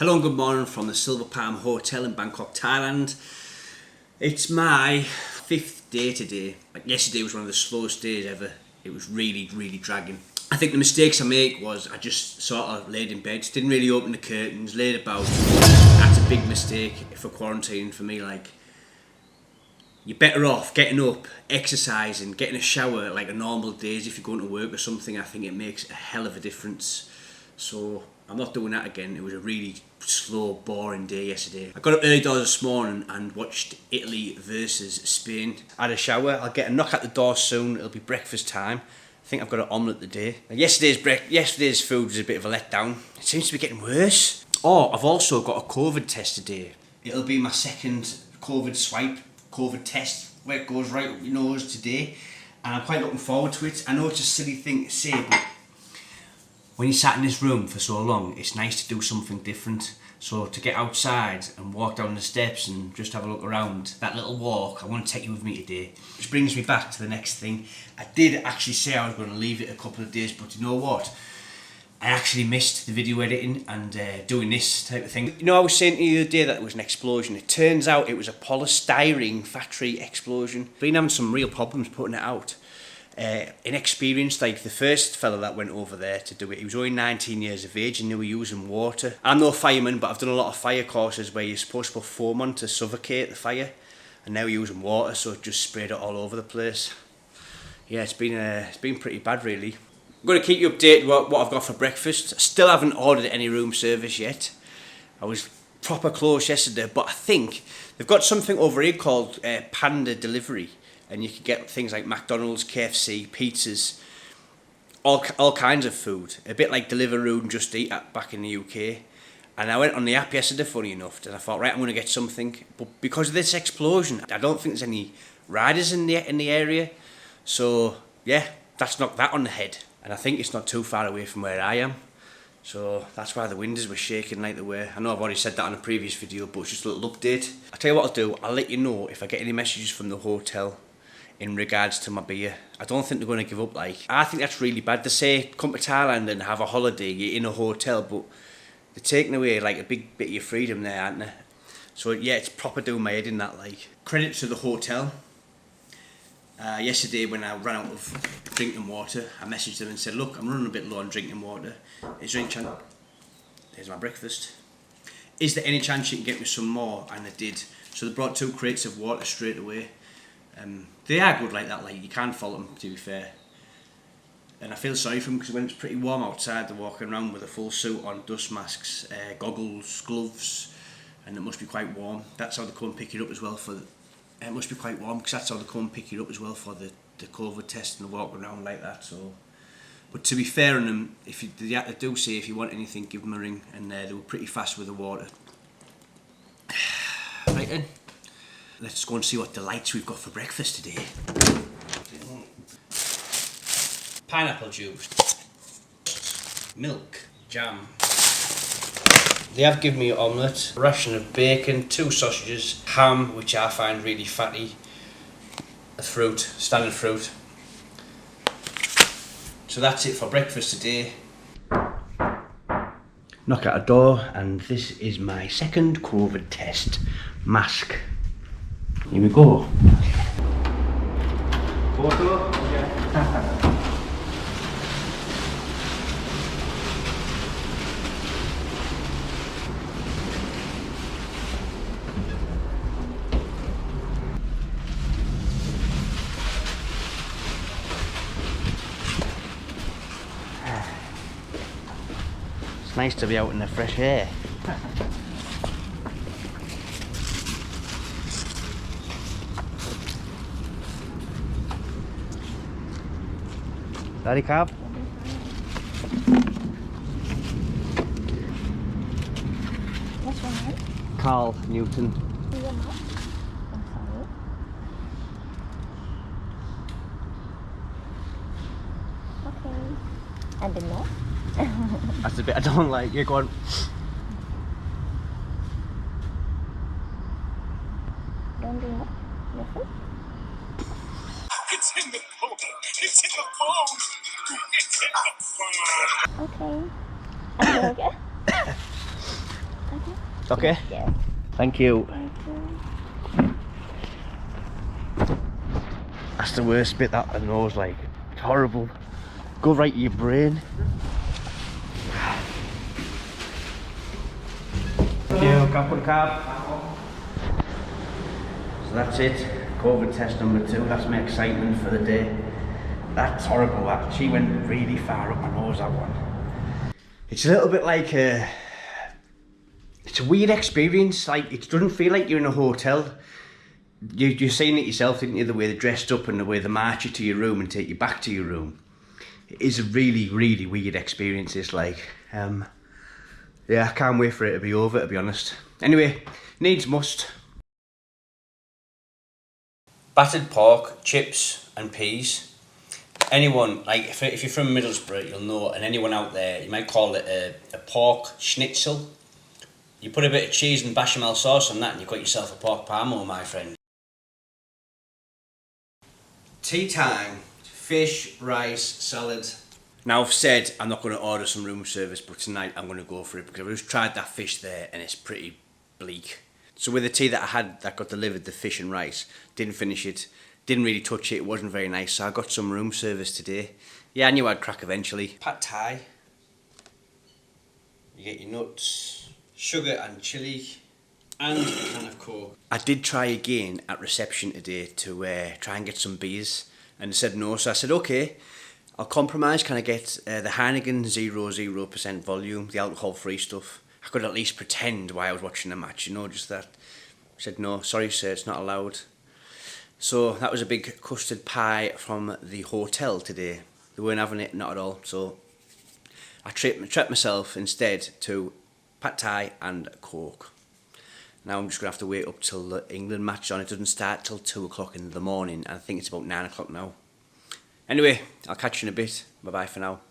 Hello and good morning from the Silver Palm Hotel in Bangkok, Thailand. It's my 5th day today. Like yesterday was one of the slowest days ever. It was really dragging. I think the mistakes I make was I just sort of laid in bed, didn't really open the curtains, laid about. That's a big mistake for quarantine for me. Like, you're better off getting up, exercising, getting a shower like a normal days if you're going to work or something. I think it makes a hell of a difference. So I'm not doing that again. It was a really slow, boring day yesterday. I got up early doors this morning and watched Italy versus Spain. I had a shower. I'll get a knock at the door soon. It'll be breakfast time. I think I've got an omelette today. Now, yesterday's food was a bit of a letdown. It seems to be getting worse. Oh, I've also got a COVID test today. It'll be my second COVID test, where it goes right up your nose today. And I'm quite looking forward to it. I know it's a silly thing to say, but when you sat in this room for so long, it's nice to do something different. So to get outside and walk down the steps and just have a look around, that little walk, I want to take you with me today. Which brings me back to the next thing. I did actually say I was going to leave it a couple of days, but you know what? I actually missed the video editing and doing this type of thing. You know, I was saying to you the other day that it was an explosion. It turns out it was a polystyrene factory explosion. Been having some real problems putting it out. Inexperienced, like the first fella that went over there to do it, he was only 19 years of age and they were using water. I'm no fireman, but I've done a lot of fire courses where you're supposed to put foam on to suffocate the fire, and now you're using water, so it just sprayed it all over the place. Yeah, it's been pretty bad really. I'm going to keep you updated what I've got for breakfast. Still haven't ordered any room service yet. I was proper close yesterday, but I think they've got something over here called Panda Delivery. And you can get things like McDonald's, KFC, pizzas, all kinds of food. A bit like Deliveroo and Just Eat back in the UK. And I went on the app yesterday, funny enough, and I thought, right, I'm going to get something. But because of this explosion, I don't think there's any riders in the area. So, yeah, that's knocked that on the head. And I think it's not too far away from where I am. So that's why the windows were shaking like they were. I know I've already said that in a previous video, but it's just a little update. I'll tell you what I'll do. I'll let you know if I get any messages from the hotel in regards to my beer. I don't think they're going to give up. Like, I think that's really bad. They say come to Thailand and have a holiday, you're in a hotel, but they're taking away like a big bit of your freedom there, aren't they? So yeah, it's proper doing my head in that. Like, credit to the hotel. Yesterday when I ran out of drinking water, I messaged them and said, look, I'm running a bit low on drinking water. Is there any chance? There's my breakfast. Is there any chance you can get me some more? And they did. So they brought 2 crates of water straight away. They are good like that, like you can't fault them, to be fair. And I feel sorry for them because when it's pretty warm outside, they're walking around with a full suit on, dust masks, goggles, gloves, and it must be quite warm. That's how they come and pick it up as well for the, it must be quite warm because that's how they come and pick it up as well for the COVID test, and they walk around like that. So, but to be fair on them, they do say if you want anything, give them a ring, and they were pretty fast with the water. Right then. Let's go and see what delights we've got for breakfast today. Pineapple juice, milk, jam. They have given me an omelette, a ration of bacon, 2 sausages, ham, which I find really fatty, a fruit, standard fruit. So that's it for breakfast today. Knock at a door, and this is my second COVID test. Mask. Here we go. Photo? Yeah. It's nice to be out in the fresh air. Daddy Cab. What's your name? Carl Newton. Your mom? I'm sorry. Okay. And the no? That's the bit I don't like. Yeah, go on. Don't do what? Your food? It's in the phone. It's in the phone. It's in the phone. Okay. Are you okay? Okay? Yes. Thank you. Thank you. That's the worst bit, that, the nose, like, it's horrible. Go right to your brain. Thank you, Captain Cab. So that's it, COVID test number 2, that's my excitement for the day. That's horrible, that. She went really far up my nose, that one. It's a little bit like it's a weird experience, like, it doesn't feel like you're in a hotel. You're seeing it yourself, didn't you, the way they're dressed up and the way they march you to your room and take you back to your room. It is a really, really weird experience, it's like. Yeah, I can't wait for it to be over, to be honest. Anyway, needs must. Battered pork, chips and peas. Anyone, like if you're from Middlesbrough, you'll know, and anyone out there, you might call it a pork schnitzel. You put a bit of cheese and bechamel sauce on that and you've got yourself a pork parmo, my friend. Tea time, fish, rice, salad. Now I've said I'm not going to order some room service, but tonight I'm going to go for it because I've just tried that fish there and it's pretty bleak. So with the tea that I had that got delivered, the fish and rice, didn't finish it, didn't really touch it, it wasn't very nice, so I got some room service today. Yeah, I knew I'd crack eventually. Pad Thai. You get your nuts, sugar and chilli, and a can of Coke. I did try again at reception today to try and get some beers, and they said no, so I said okay, I'll compromise. Can I get the Heineken 0% volume, the alcohol-free stuff? I could at least pretend while I was watching the match, you know, just that. I said no, sorry sir, it's not allowed. So that was a big custard pie from the hotel today. They weren't having it, not at all, so I treated myself instead to Pad Thai and Coke. Now I'm just going to have to wait up till the England match on. It doesn't start till 2 o'clock in the morning, and I think it's about 9 o'clock now. Anyway, I'll catch you in a bit. Bye bye for now.